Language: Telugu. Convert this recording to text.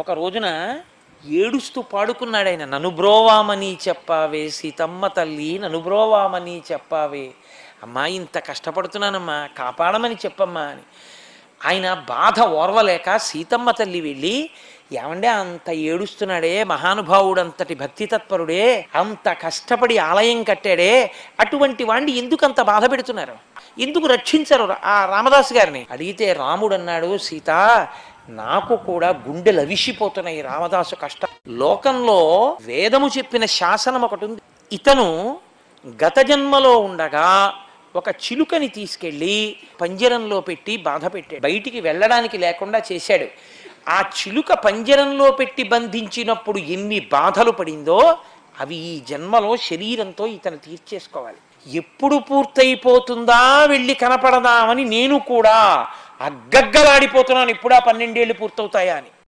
ఒక రోజున ఏడుస్తూ పాడుకున్నాడు ఆయన. నన్ను బ్రోవామని చెప్పావే సీతమ్మ తల్లి, నన్ను బ్రోవామని చెప్పావే, అమ్మా ఇంత కష్టపడుతున్నానమ్మా కాపాడమని చెప్పమ్మా అని. ఆయన బాధ ఓర్వలేక సీతమ్మ తల్లి వెళ్ళి, ఏమండే అంత ఏడుస్తున్నాడే మహానుభావుడు, అంతటి భక్తి తత్పరుడే, అంత కష్టపడి ఆలయం కట్టాడే, అటువంటి వాణ్ణి ఎందుకు అంత బాధ పెడుతున్నారు, ఎందుకు రక్షించరు ఆ రామదాసు గారిని అడిగితే రాముడు అన్నాడు, సీత నాకు కూడా గుండెలు అవిసిపోతున్నాయి రామదాసు కష్టం. లోకంలో వేదము చెప్పిన శాసనం ఒకటి ఉంది. ఇతను గత జన్మలో ఉండగా ఒక చిలుకని తీసుకెళ్ళి పంజరంలో పెట్టి బాధ పెట్టాడు, బయటికి వెళ్ళడానికి లేకుండా చేశాడు. ఆ చిలుక పంజరంలో పెట్టి బంధించినప్పుడు ఎన్ని బాధలు పడిందో అవి ఈ జన్మలో శరీరంతో ఇతను తీర్చేసుకోవాలి. ఎప్పుడు పూర్తయిపోతుందా వెళ్ళి కనపడదామని నేను కూడా అగ్గగ్గలాడిపోతున్నాను, ఇప్పుడా 12 ఏళ్ళు పూర్తవుతాయా అని.